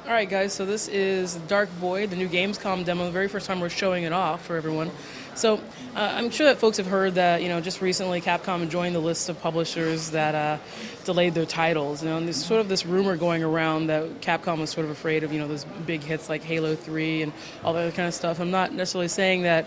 All right, guys, so this is Dark Void, the new Gamescom demo, the very first time we're showing it off for everyone. So I'm sure that folks have heard that, just recently Capcom joined the list of publishers that delayed their titles. And there's sort of this rumor going around that Capcom was sort of afraid of, those big hits like Halo 3 and all that other kind of stuff. I'm not necessarily saying that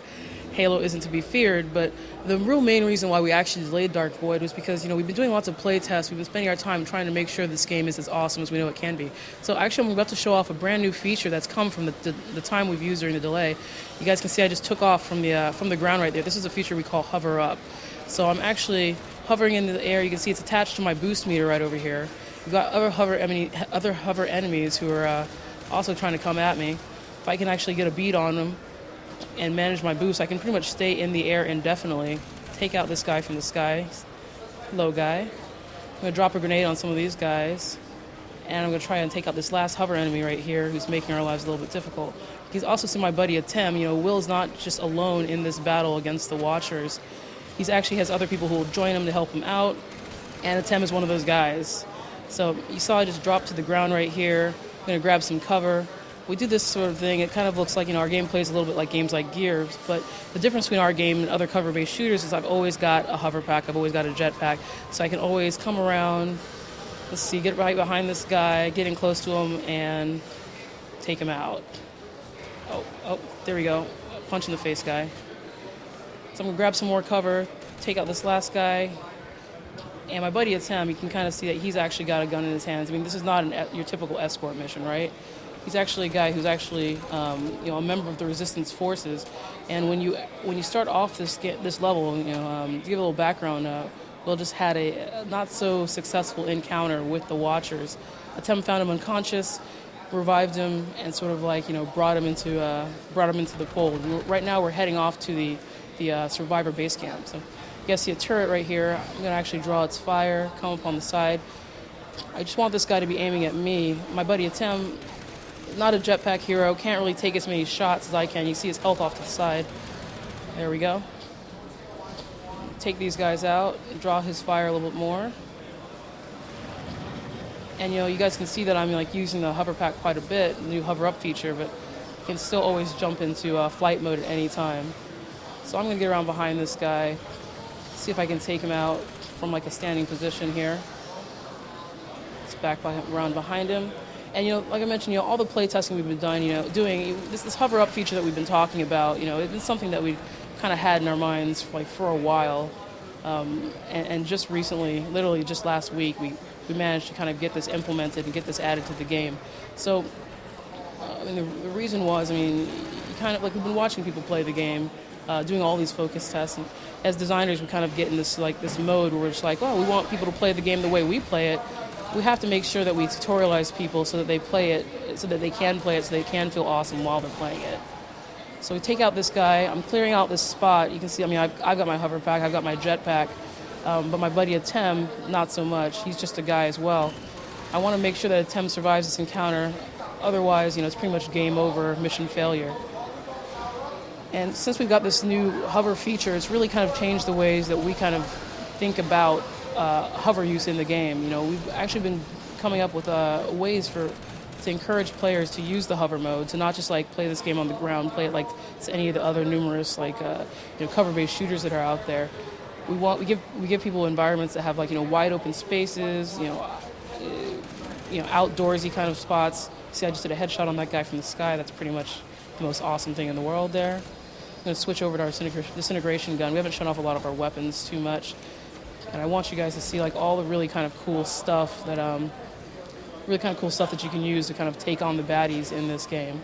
Halo isn't to be feared, but the real main reason why we actually delayed Dark Void was because, we've been doing lots of play tests. We've been spending our time trying to make sure this game is as awesome as we know it can be. So actually, I'm about to show off a brand new feature that's come from the time we've used during the delay. You guys can see I just took off from the ground right there. This is a feature we call Hover Up. So I'm actually hovering in the air. You can see it's attached to my boost meter right over here. We've got other hover enemies who are also trying to come at me. If I can actually get a beat on them and manage my boost, I can pretty much stay in the air indefinitely. Take out this guy from the sky. Low guy. I'm going to drop a grenade on some of these guys. And I'm going to try and take out this last hover enemy right here who's making our lives a little bit difficult. He's also seen my buddy Atem. Will's not just alone in this battle against the Watchers. He's actually has other people who will join him to help him out. And Atem is one of those guys. So you saw I just dropped to the ground right here. I'm going to grab some cover. We do this sort of thing. It kind of looks like, our game plays a little bit like games like Gears, but the difference between our game and other cover-based shooters is I've always got a hover pack, I've always got a jet pack, so I can always come around, get right behind this guy, get in close to him, and take him out. Oh, there we go. Punch in the face guy. So I'm going to grab some more cover, take out this last guy, and my buddy Atem, you can kind of see that he's actually got a gun in his hands. This is not your typical escort mission, right? He's actually a guy who's actually, a member of the Resistance Forces. And when you start off this level, to give a little background, Will just had a not so successful encounter with the Watchers. Atem found him unconscious, revived him, and sort of brought him into the fold. Right now we're heading off to the Survivor base camp. So you guys see a turret right here. I'm going to actually draw its fire, come up on the side. I just want this guy to be aiming at me. My buddy Atem, not a jetpack hero, can't really take as many shots as I can. You see his health off to the side. There we go. Take these guys out, draw his fire a little bit more. And you guys can see that I'm using the hover pack quite a bit, the new hover up feature, but you can still always jump into flight mode at any time. So I'm going to get around behind this guy, see if I can take him out from a standing position here. Let's back around behind him. And, like I mentioned, all the play testing we've been doing this hover-up feature that we've been talking about, it's something that we kind of had in our minds for a while. And just recently, literally just last week, we managed to kind of get this implemented and get this added to the game. So, the reason was, you kind of, we've been watching people play the game, doing all these focus tests, and as designers, we kind of get in this mode where we're just we want people to play the game the way we play it. We have to make sure that we tutorialize people so that they play it, so that they can play it, so they can feel awesome while they're playing it. So we take out this guy. I'm clearing out this spot. You can see, I've got my hover pack, I've got my jet pack, but my buddy Atem, not so much. He's just a guy as well. I want to make sure that Atem survives this encounter. Otherwise, it's pretty much game over, mission failure. And since we've got this new hover feature, it's really kind of changed the ways that we kind of think about hover use in the game. We've actually been coming up with ways to encourage players to use the hover mode, to not just play this game on the ground, play it like it's any of the other numerous cover-based shooters that are out there. We give people environments that have wide open spaces, outdoorsy kind of spots. See, I just did a headshot on that guy from the sky. That's pretty much the most awesome thing in the world there. I'm going to switch over to our disintegration gun. We haven't shown off a lot of our weapons too much. And I want you guys to see all the really kind of cool stuff that you can use to kind of take on the baddies in this game.